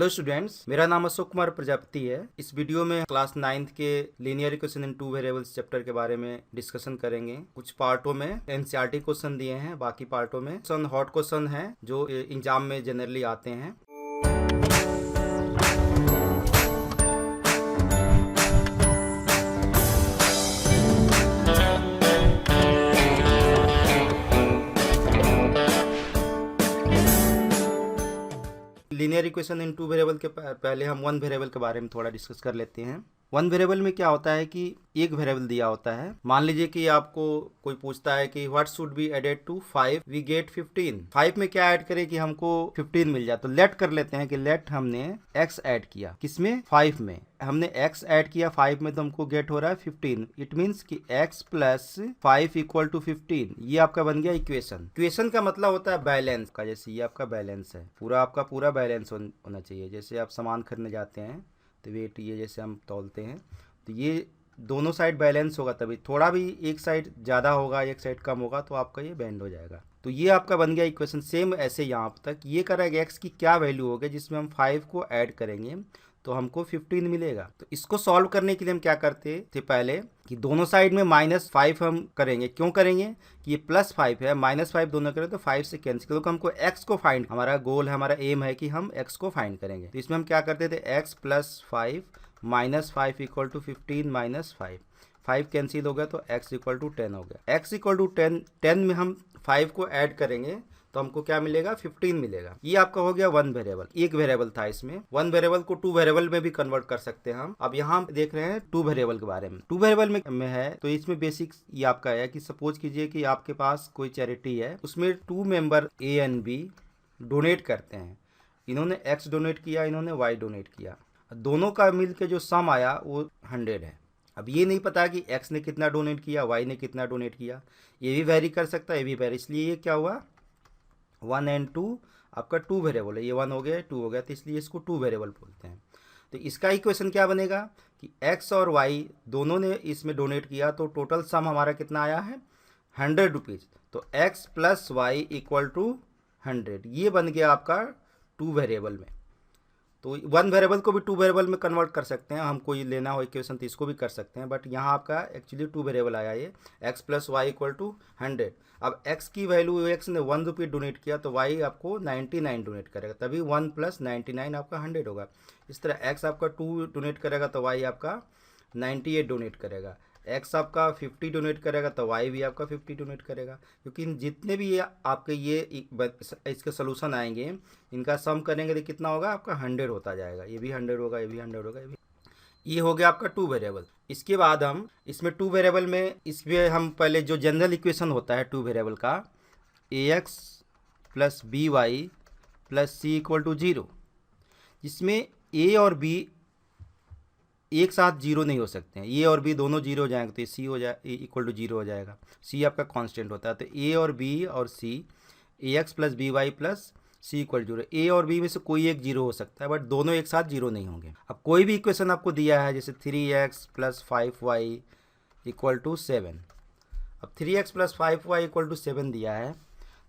Hello students, मेरा नाम अशोक कुमार प्रजापति है। इस वीडियो में क्लास 9th के लीनियर इक्वेशन इन टू वेरिएबल्स चैप्टर के बारे में डिस्कशन करेंगे। कुछ पार्टों में एनसीईआरटी क्वेश्चन दिए हैं, बाकी पार्टों में हॉट क्वेश्चन है जो एग्जाम में जनरली आते हैं। लीनियर इक्वेशन इन टू वेरिएबल के पहले हम वन वेरिएबल के बारे में थोड़ा डिस्कस कर लेते हैं। वन वेरिएबल में क्या होता है कि एक वेरिएबल दिया होता है। मान लीजिए कि आपको कोई पूछता है कि what should be added to 5 we get 15। 5 में क्या ऐड करें कि हमको 15 मिल जाए, तो लेट कर लेते हैं कि लेट हमने x ऐड किया, किसमें 5 में हमने x ऐड किया 5 में, तो हमको गेट हो रहा है 15। इट मीन्स कि x प्लस 5 इक्वल टू 15। ये आपका बन गया इक्वेशन। इक्वेशन का मतलब होता है बैलेंस का। जैसे ये आपका बैलेंस है, आपका पूरा बैलेंस होना चाहिए। जैसे आप सामान खरीदने जाते हैं तो वेट ये जैसे हम तौलते हैं तो ये दोनों साइड बैलेंस होगा, तभी थोड़ा भी एक साइड ज़्यादा होगा एक साइड कम होगा तो आपका ये बेंड हो जाएगा। तो ये आपका बन गया इक्वेशन। सेम ऐसे यहाँ तक ये करेगा x की क्या वैल्यू होगी जिसमें हम 5 को ऐड करेंगे तो हमको 15 मिलेगा। तो इसको सॉल्व करने के लिए हम क्या करते थे पहले कि दोनों साइड में -5 हम करेंगे। क्यों करेंगे कि ये +5 है, -5 दोनों करें तो 5 से कैंसिल, तो हमको x को फाइंड, हमारा गोल है, हमारा एम है कि हम x को फाइंड करेंगे। तो इसमें हम क्या करते थे x plus 5 -5 equal to 15 -5 cancel हो गया तो x इक्वल टू 10 हो गया। x इक्वल टू 10 में हम 5 को ऐड करेंगे तो हमको क्या मिलेगा 15 मिलेगा। ये आपका हो गया वन वेरिएबल। एक वेरिएबल था, इसमें वन वेरिएबल को टू वेरिएबल में भी कन्वर्ट कर सकते हैं हम। अब यहाँ देख रहे हैं टू वेरिएबल के बारे में। टू वेरिएबल में है तो इसमें बेसिक ये आपका है कि सपोज कीजिए कि आपके पास कोई चैरिटी है, उसमें 2 member a and b donate करते हैं। इन्होंने x डोनेट किया, इन्होंने y डोनेट किया, दोनों का मिल के जो सम आया वो 100 है। अब ये नहीं पता कि x ने कितना डोनेट किया, y ने कितना डोनेट किया, ये भी वेरी कर सकता है, ये भी वेरी। इसलिए ये क्या हुआ 1 एंड 2 आपका टू वेरिएबल है। ये 1 हो गया 2 हो गया, तो इसलिए इसको टू वेरिएबल बोलते हैं। तो इसका इक्वेशन क्या बनेगा कि x और y दोनों ने इसमें डोनेट किया तो टोटल सम हमारा कितना आया है 100 रुपीज़। तो x plus y equal to 100, ये बन गया आपका टू वेरिएबल में। तो वन वेरिएबल को भी टू वेरिएबल में कन्वर्ट कर सकते हैं हम, कोई लेना हो इक्वेशन तो इसको भी कर सकते हैं, बट यहाँ आपका एक्चुअली टू वेरिएबल आया ये x plus y equal to 100। अब x की वैल्यू, x ने 1 रुपये डोनेट किया तो y आपको 99 डोनेट करेगा, तभी 1 प्लस 99 आपका 100 होगा। इस तरह x आपका 2 डोनेट करेगा तो y आपका 98 डोनेट करेगा, x आपका 50 डोनेट करेगा तो y भी आपका 50 डोनेट करेगा। क्योंकि जितने भी ये आपके ये इसके सोल्यूशन आएंगे इनका सम करेंगे तो कितना होगा आपका 100 होता जाएगा। ये भी 100 होगा, ये भी 100 होगा, ये हो गया आपका टू वेरिएबल। इसके बाद हम इसमें टू वेरिएबल में इसमें हम पहले जो जनरल इक्वेशन होता है टू वेरिएबल का ax plus b y plus c equal to 0, जिसमें a और b एक साथ जीरो नहीं हो सकते हैं। ए और बी दोनों जीरो हो जाएंगे तो सी हो जाए इक्वल टू 0 हो जाएगा। सी आपका कांस्टेंट होता है, तो ए और बी और सी ax plus b y plus c equal to 0। ए और बी में से कोई एक जीरो हो सकता है, बट दोनों एक साथ जीरो नहीं होंगे। अब कोई भी इक्वेशन आपको दिया है जैसे 3x plus 5y equal to 7। अब 3x plus 5y equal to 7 दिया है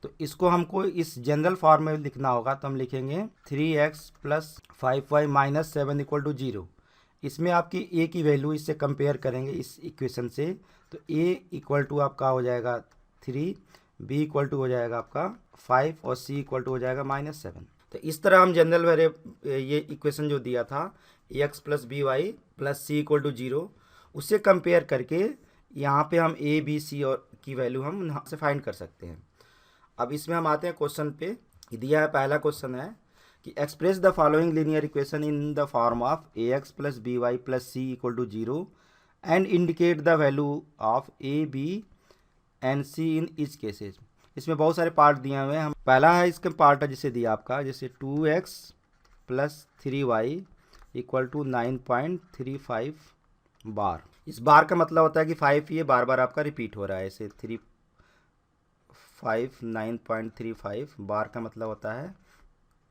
तो इसको हमको इस जनरल फॉर्म में लिखना होगा। तो हम लिखेंगे 3x plus 5y minus 7 equal to 0। इसमें आपकी a की वैल्यू इससे कंपेयर करेंगे इस इक्वेशन से, तो a इक्वल टू आपका हो जाएगा 3, b इक्वल टू हो जाएगा आपका 5 और c इक्वल टू हो जाएगा -7। तो इस तरह हम जनरल ये इक्वेशन जो दिया था x plus b y plus c equal to 0, उससे कंपेयर करके यहाँ पे हम a b c और की वैल्यू हम यहाँ से फाइंड कर सकते हैं। अब इसमें हम आते हैं क्वेश्चन पे। दिया है पहला क्वेश्चन है कि express the following linear equation in the form of ax plus b y plus c equal to 0 and indicate the value of a b and c in each cases. इसमें बहुत सारे part दिए हुए हैं। हम पहला है इसके पार्ट है जिसे दिया आपका जैसे 2x plus 3y equal to 9.35 बार। इस बार का मतलब होता है कि 5 ये बार बार आपका रिपीट हो रहा है। ऐसे 9.35 बार का मतलब होता है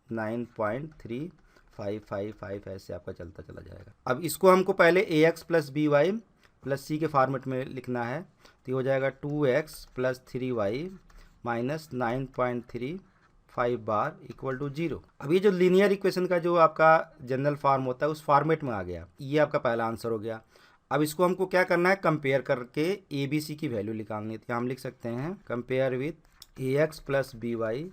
9.3555 ऐसे आपका चलता चला जाएगा। अब इसको हमको पहले ax plus b y plus c के फॉर्मेट में लिखना है, तो ये हो जाएगा 2x प्लस 3y माइनस 9.35 5 बार इक्वल टू 0। अब ये जो लीनियर इक्वेशन का जो आपका जनरल फॉर्म होता है उस फॉर्मेट में आ गया, ये आपका पहला आंसर हो गया। अब इसको हमको क्या करना है, कंपेयर करके ए बी सी की वैल्यू निकालनी है। तो हम लिख सकते हैं compare with a x plus b y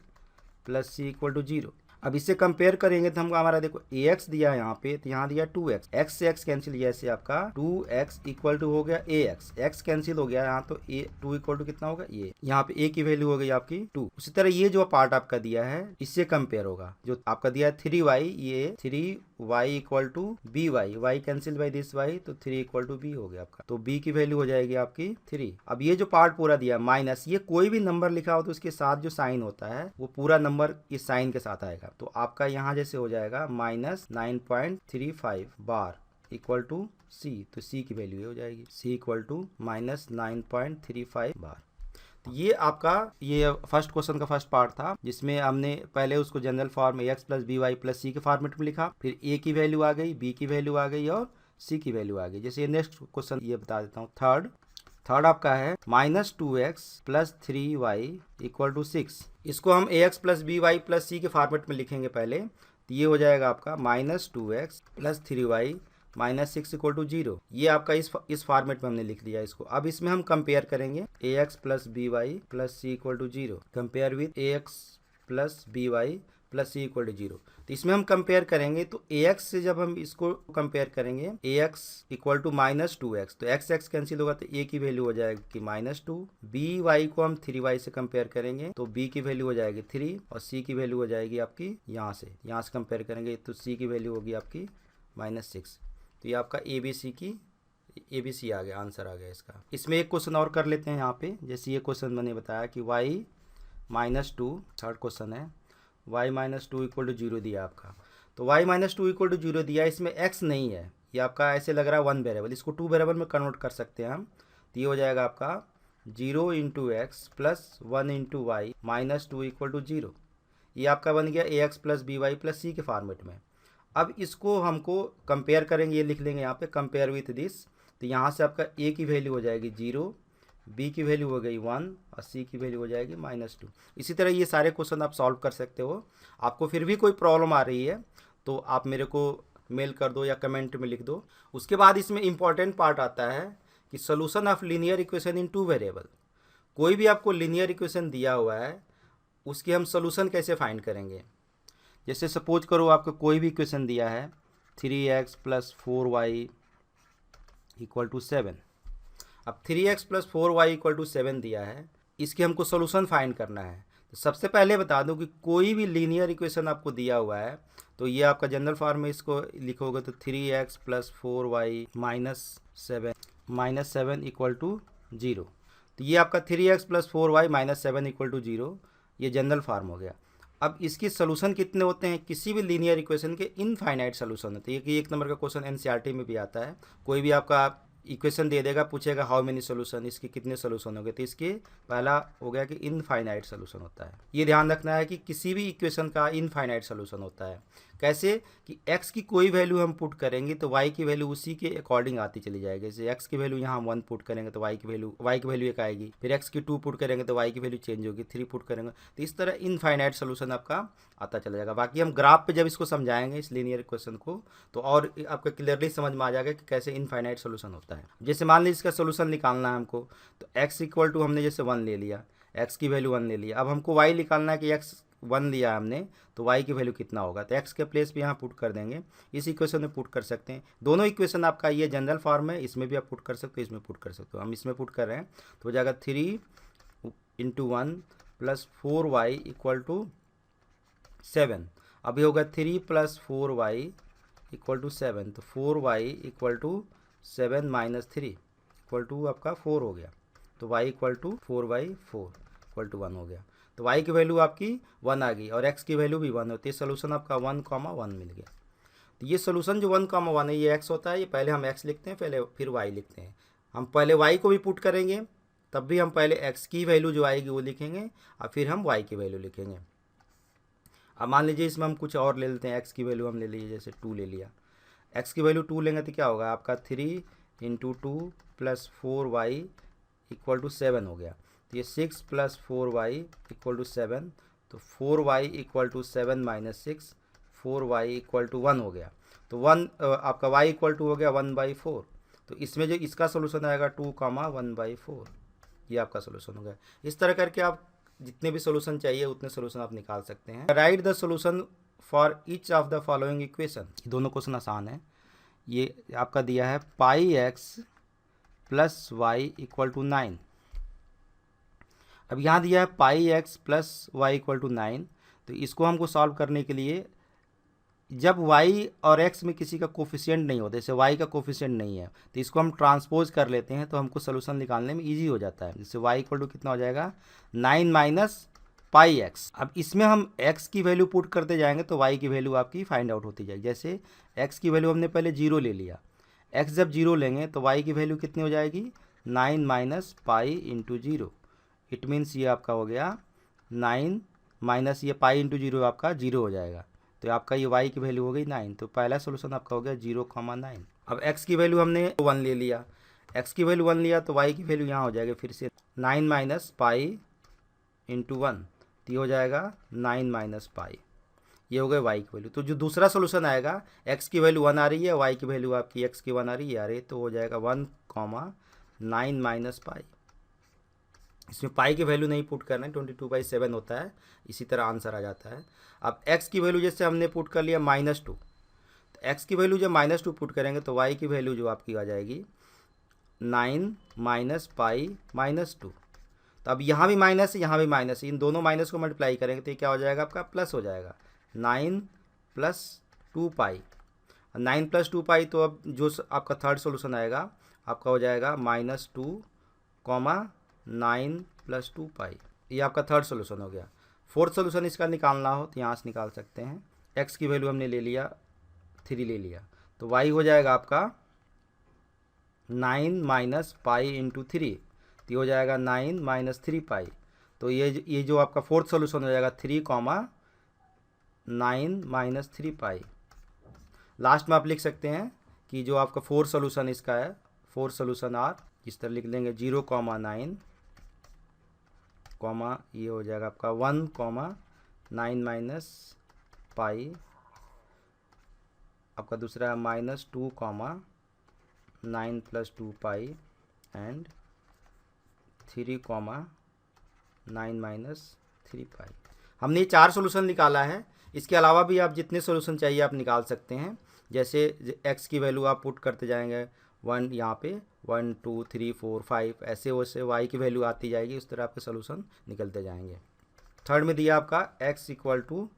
plus c equal to 0। अब इससे कंपेयर करेंगे तो हमको हमारा देखो ए एक्स दिया है यहाँ पे, तो यहाँ दिया 2x, एक्स से एक्स कैंसिल किया, ऐसे आपका 2x इक्वल टू हो गया ए एक्स, एक्स कैंसिल हो गया यहाँ, तो ए 2 इक्वल टू कितना होगा ये, यहाँ पे ए की वैल्यू हो गई आपकी 2। उसी तरह ये जो पार्ट आपका दिया है इससे कंपेयर होगा, जो आपका दिया है 3y, ये 3y equal to b y cancel by this y, तो 3 इक्वल टू बी हो गया आपका, तो b की वैल्यू हो जाएगी आपकी 3। अब ये जो पार्ट पूरा दिया माइनस, ये कोई भी नंबर लिखा हो तो उसके साथ जो साइन होता है वो पूरा नंबर इस साइन के साथ आएगा, तो आपका यहाँ जैसे हो जाएगा -9.35 बार इक्वल टू सी, तो सी की वैल्यू हो जाएगी सी इक्वल टू -9.35 बार। तो ये आपका ये फर्स्ट क्वेश्चन का फर्स्ट पार्ट था, जिसमें हमने पहले उसको general form x plus b y plus c के फॉर्मेट में लिखा, फिर ए की वैल्यू आ गई, बी की वैल्यू आ गई और सी की वैल्यू आ गई। जैसे नेक्स्ट क्वेश्चन ये बता देता हूँ, थर्ड आपका है -2x plus 3y equal to 6। इसको हम ax plus b y plus c के फॉर्मेट में लिखेंगे पहले, तो ये हो जाएगा आपका -2x plus 3y minus 6 equal to 0। ये आपका इस फॉर्मेट में हमने लिख दिया इसको। अब इसमें हम कंपेयर करेंगे ax plus b y plus c equal to 0, compare with ax plus b y plus c equal to 0। तो इसमें हम कंपेयर करेंगे, तो ax से जब हम इसको कंपेयर करेंगे ax इक्वल टू -2x, तो x x कैंसिल होगा तो a की वैल्यू हो जाएगी -2। by को हम 3y से कंपेयर करेंगे तो b की वैल्यू हो जाएगी 3 और c की वैल्यू हो जाएगी आपकी यहाँ से कंपेयर करेंगे तो c की वैल्यू होगी आपकी -6। तो ये आपका ए बी सी आ गया, आंसर आ गया इसका। इसमें एक क्वेश्चन और कर लेते हैं यहाँ पे, जैसे ये क्वेश्चन मैंने बताया कि y-2, थर्ड क्वेश्चन है, y-2 इक्वल टू 0 दिया आपका, तो y-2 इक्वल टू 0 दिया, इसमें x नहीं है, ये आपका ऐसे लग रहा है 1 वेरिएबल, इसको 2 वेरिएबल में कन्वर्ट कर सकते हैं हम, तो ये हो जाएगा आपका 0 into x plus 1 into y -2 equal to 0। ये आपका बन गया a x plus b y plus c के फॉर्मेट में। अब इसको हमको कंपेयर करेंगे, ये लिख लेंगे यहाँ पे कंपेयर विथ दिस, तो यहाँ से आपका a की वैल्यू हो जाएगी 0, b की वैल्यू हो गई 1 और c की वैल्यू हो जाएगी -2। इसी तरह ये सारे क्वेश्चन आप सॉल्व कर सकते हो। आपको फिर भी कोई प्रॉब्लम आ रही है तो आप मेरे को मेल कर दो या कमेंट में लिख दो। उसके बाद इसमें इंपॉर्टेंट पार्ट आता है कि solution of linear equation in 2 variable. कोई भी आपको लीनियर इक्वेशन दिया हुआ है उसकी हम सोल्यूशन कैसे फाइंड करेंगे। जैसे सपोज करो आपको कोई भी इक्वेशन दिया है 3x plus 4y equal to 7। अब 3x plus 4y equal to 7 दिया है, इसके हमको सोल्यूशन फाइंड करना है। तो सबसे पहले बता दूं कि कोई भी लीनियर इक्वेशन आपको दिया हुआ है तो ये आपका जनरल फॉर्म में इसको लिखोगे तो 3x plus 4y minus 7 equal to 0। तो ये आपका 3x plus 4y minus 7 equal to 0, ये जनरल फॉर्म हो गया। अब इसके सोल्यूशन कितने होते हैं, किसी भी लीनियर इक्वेशन के इनफाइनाइट सोल्यूशन होते हैं। ये एक नंबर का क्वेश्चन एनसीईआरटी में भी आता है, कोई भी आपका इक्वेशन दे देगा, पूछेगा हाउ मेनी सोल्यूशन, इसके कितने सोल्यूशन हो गए, तो इसके पहला हो गया कि इनफाइनाइट सोल्यूशन होता है। ये ध्यान रखना है कि किसी भी इक्वेशन का इनफाइनाइट सोल्यूशन होता है। कैसे कि x की कोई वैल्यू हम पुट करेंगे तो y की वैल्यू उसी के अकॉर्डिंग आती चली जाएगी। जैसे x की वैल्यू यहाँ हम 1 पुट करेंगे तो y की वैल्यू 1 आएगी, फिर x की 2 पुट करेंगे तो y की वैल्यू चेंज होगी, 3 पुट करेंगे, तो इस तरह इनफाइनाइट सोल्यूशन आपका आता चला जाएगा। बाकी हम ग्राफ पे जब इसको समझाएंगे इस लीनियर क्वेश्चन को तो और आपको क्लियरली समझ में आ जाएगा कि कैसे इनफाइनाइट सोल्यूशन होता है। जैसे मान लीजिए इसका सोल्यूशन निकालना है हमको, तो x इक्वल टू हमने जैसे 1 ले लिया, x की वैल्यू 1 ले लिया। अब हमको y निकालना है कि x 1 लिया हमने तो y की वैल्यू कितना होगा, तो x के प्लेस पे यहाँ पुट कर देंगे, इस इक्वेशन में पुट कर सकते हैं। दोनों इक्वेशन आपका ये जनरल फॉर्म है, इसमें भी आप पुट कर सकते हो, इसमें पुट कर सकते हो। हम इसमें पुट कर रहे हैं तो हो जाएगा 3 into 1 plus 4y equal to 7। अभी होगा 3 प्लस 4y इक्वल टू 7, तो 4y equal to 7 minus 3 equal to आपका 4 हो गया, तो y equal to 4/4 equal to 1 हो गया। तो y की वैल्यू आपकी 1 आ गई और x की वैल्यू भी 1 होती है। सोल्यूशन आपका 1,1 मिल गया। तो ये सोल्यूशन जो 1,1 है ये x होता है, ये पहले हम x लिखते हैं पहले, फिर y लिखते हैं। हम पहले y को भी पुट करेंगे तब भी हम पहले x की वैल्यू जो आएगी वो लिखेंगे और फिर हम y की वैल्यू लिखेंगे। अब मान लीजिए इसमें हम कुछ और ले लेते हैं, x की वैल्यू हम ले लीजिए, जैसे 2 ले लिया, x की वैल्यू 2 लेंगे तो क्या होगा आपका 3 into 2 plus 4y equal to 7 हो गया। तो ये 6 प्लस 4y इक्वल टू 7, तो 4y equal to 7 minus 6, 4y equal to 1 हो गया। तो 1 आपका y इक्वल टू हो गया 1/4। तो इसमें जो इसका सोल्यूशन आएगा 2, 1/4, ये आपका सोल्यूशन हो गया। इस तरह करके आप जितने भी सोल्यूशन चाहिए उतने सोल्यूशन आप निकाल सकते हैं। Write the solution for each of the following equation. दोनों क्वेश्चन आसान है। ये आपका दिया है pi x plus y equal to 9। अब यहाँ दिया है pi x plus y equal to 9। तो इसको हमको सॉल्व करने के लिए जब y और x में किसी का कोफिशिएंट नहीं होता, जैसे y का कोफिशिएंट नहीं है, तो इसको हम ट्रांसपोज कर लेते हैं तो हमको सोल्यूशन निकालने में इजी हो जाता है। जैसे y इक्वल टू कितना हो जाएगा 9 माइनस पाई एक्स। अब इसमें हम x की वैल्यू पुट करते जाएंगे तो y की वैल्यू आपकी फाइंड आउट होती जाएगी। जैसे x की वैल्यू हमने पहले 0 ले लिया, x जब 0 लेंगे तो y की वैल्यू कितनी हो जाएगी 9 minus pi into 0। It means ये आपका हो गया 9 माइनस ये पाई इंटू 0 आपका 0 हो जाएगा। तो आपका ये y की वैल्यू हो गई 9। तो पहला सोल्यूशन आपका हो गया 0,9। अब x की वैल्यू हमने 1 ले लिया, x की वैल्यू 1 लिया तो y की वैल्यू यहाँ हो जाएगी फिर से 9 माइनस पाई इंटू 1, तो ये हो जाएगा 9 माइनस पाई, ये हो गया y की वैल्यू। तो जो दूसरा सोल्यूशन आएगा x की वैल्यू 1 आ रही है, y की वैल्यू आपकी x की 1 आ रही है, तो हो जाएगा 1,9 माइनस पाई। इसमें पाई की वैल्यू नहीं पुट करना है, 22/7 होता है, इसी तरह आंसर आ जाता है। अब x की वैल्यू जैसे हमने पुट कर लिया -2, तो x की वैल्यू जब -2 पुट करेंगे तो y की वैल्यू जो आपकी आ जाएगी 9 माइनस पाई -2। तो अब यहाँ भी माइनस है, यहाँ भी माइनस है, इन दोनों माइनस को मल्टीप्लाई करेंगे तो ये क्या हो जाएगा आपका प्लस हो जाएगा 9 प्लस 2 पाई। 9 प्लस 2 पाई, तो अब जो आपका थर्ड सोल्यूशन आएगा आपका हो जाएगा -2, 9 प्लस 2 पाई, ये आपका थर्ड सोल्यूशन हो गया। फोर्थ सोल्यूशन इसका निकालना हो तो यहाँ से निकाल सकते हैं। x की वैल्यू हमने ले लिया 3 ले लिया, तो y हो जाएगा आपका 9 माइनस पाई इंटू 3, तो ये हो जाएगा 9 माइनस 3 पाई। तो ये जो आपका फोर्थ सोल्यूशन हो जाएगा 3,9 माइनस 3 पाई। लास्ट में आप लिख सकते हैं कि जो आपका फोर्थ सोल्यूशन इसका है, फोर्थ सोल्यूशन आर इस तरह लिख लेंगे 0,9 कॉमा, ये हो जाएगा आपका 1,9 माइनस पाई, आपका दूसरा -2,9 प्लस 2 पाई एंड 3,9 माइनस 3 पाई। हमने 4 सोल्यूशन निकाला है। इसके अलावा भी आप जितने सोल्यूशन चाहिए आप निकाल सकते हैं। जैसे x की वैल्यू आप पुट करते जाएंगे 1, यहाँ पे 1 2 3 4 5 ऐसे वैसे y की वैल्यू आती जाएगी, उस तरह आपके सोल्यूशन निकलते जाएंगे। थर्ड में दिया आपका x इक्वल टू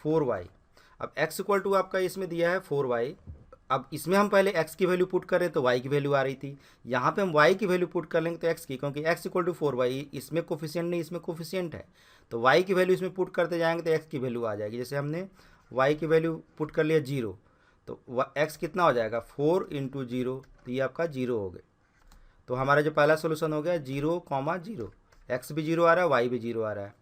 4y। अब x इक्वल टू आपका इसमें दिया है 4y। अब इसमें हम पहले x की वैल्यू पुट कर रहे तो y की वैल्यू आ रही थी, यहाँ पे हम y की वैल्यू पुट कर लेंगे तो x की, क्योंकि x इक्वल टू 4y इसमें कोफिशिएंट नहीं, इसमें कोफिशिएंट है, तो y की वैल्यू इसमें पुट करते जाएंगे तो x की वैल्यू आ जाएगी। जैसे हमने y की वैल्यू पुट कर लिया 0, तो x कितना हो जाएगा 4 इंटू 0, तो ये आपका 0 हो गया। तो हमारा जो पहला सोल्यूशन हो गया 0,0, x भी 0 आ रहा है, y भी 0 आ रहा है।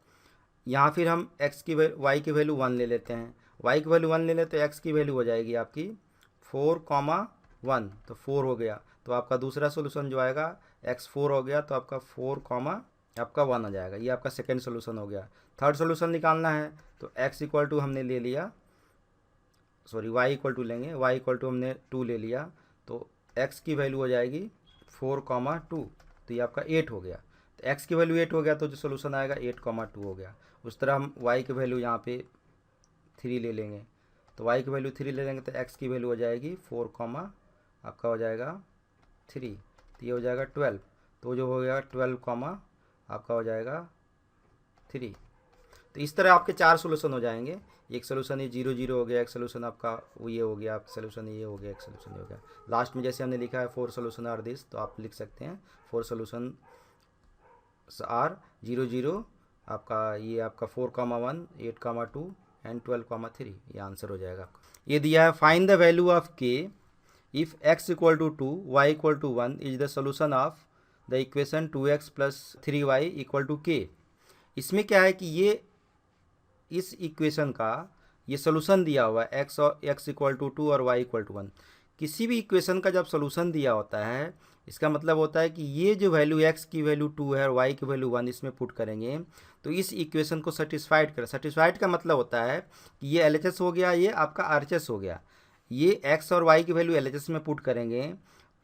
यहाँ फिर हम y की वैल्यू 1 ले लेते हैं, y की वैल्यू 1 ले लेते हैं, x की वैल्यू हो जाएगी आपकी 4,1, तो 4 हो गया। तो आपका दूसरा सोल्यूशन जो आएगा x4 हो गया, तो आपका 4,1 आ जाएगा। ये आपका सेकेंड सोल्यूशन हो गया। थर्ड सोल्यूशन निकालना है तो x इक्वल टू हमने ले लिया, सॉरी y इक्वल टू लेंगे, y इक्वल टू हमने 2 ले लिया, तो x की वैल्यू हो जाएगी 4,2, तो ये आपका 8 हो गया। तो x की वैल्यू 8 हो गया, तो जो सोल्यूशन आएगा 8,2 हो गया। उस तरह हम y की वैल्यू यहाँ पे 3 ले लेंगे, तो y की वैल्यू 3 ले लेंगे तो x की वैल्यू हो जाएगी 4, आपका हो जाएगा 3, तो ये हो जाएगा 12, तो जो हो गया 12, आपका हो जाएगा 3। तो इस तरह आपके 4 सोल्यूशन हो जाएंगे। एक सोल्यूशन ये 0 0 हो गया, एक सोल्यूशन आपका वो ये हो गया, आपका सोल्यूशन ये हो गया, एक सोल्यूशन ये हो गया। लास्ट में जैसे हमने लिखा है 4 सोल्यूशन आर दिस, तो आप लिख सकते हैं 4 सोल्यूशन आर 0 0, आपका ये आपका 4,1, 8,2 एंड 12,3, ये आंसर हो जाएगा आपका। ये दिया है find the value of k if x equal to 2 y equal to 1 is the solution of the equation 2x plus 3y equal to k। इसमें क्या है कि ये इस इक्वेशन का ये सोल्यूशन दिया हुआ है x इक्वल टू 2 और y इक्वल टू 1। किसी भी इक्वेशन का जब सोल्यूशन दिया होता है, इसका मतलब होता है कि ये जो वैल्यू x की वैल्यू 2 है और y की वैल्यू 1 इसमें पुट करेंगे तो इस इक्वेशन को सेटिस्फाइड कर। सेटिस्फाइड का मतलब होता है कि ये LHS हो गया, ये आपका RHS हो गया। ये x और y की वैल्यू LHS में पुट करेंगे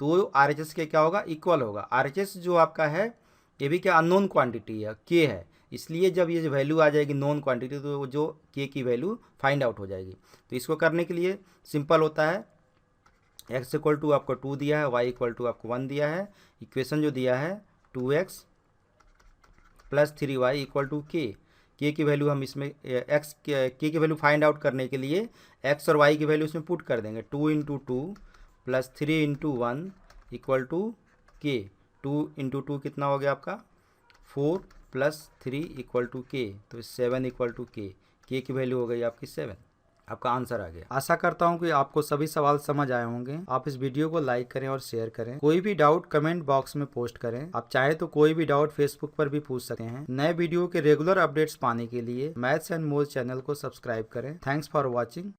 तो RHS के क्या होगा, इक्वल होगा। RHS जो आपका है ये भी क्या अननोन क्वांटिटी है, k है, इसलिए जब ये वैल्यू आ जाएगी नॉन क्वांटिटी तो जो k की वैल्यू फाइंड आउट हो जाएगी। तो इसको करने के लिए सिंपल होता है, x इक्वल टू आपको 2 दिया है, y इक्वल टू आपको 1 दिया है, इक्वेशन जो दिया है 2x plus 3y equal to k की वैल्यू हम इसमें k की वैल्यू फाइंड आउट करने के लिए x और y की वैल्यू इसमें पुट कर देंगे। 2 into 2 plus 3 into 1 equal to k। 2 into 2 कितना हो गया आपका 4 प्लस 3 इक्वल टू k, तो 7 इक्वल टू k की वैल्यू हो गई आपकी 7। आपका आंसर आ गया। आशा करता हूं कि आपको सभी सवाल समझ आए होंगे। आप इस वीडियो को लाइक करें और शेयर करें। कोई भी डाउट कमेंट बॉक्स में पोस्ट करें। आप चाहे तो कोई भी डाउट फेसबुक पर भी पूछ सकते हैं। नए वीडियो के रेगुलर अपडेट्स पाने के लिए मैथ्स एंड मोर चैनल को सब्सक्राइब करें। Thanks for watching.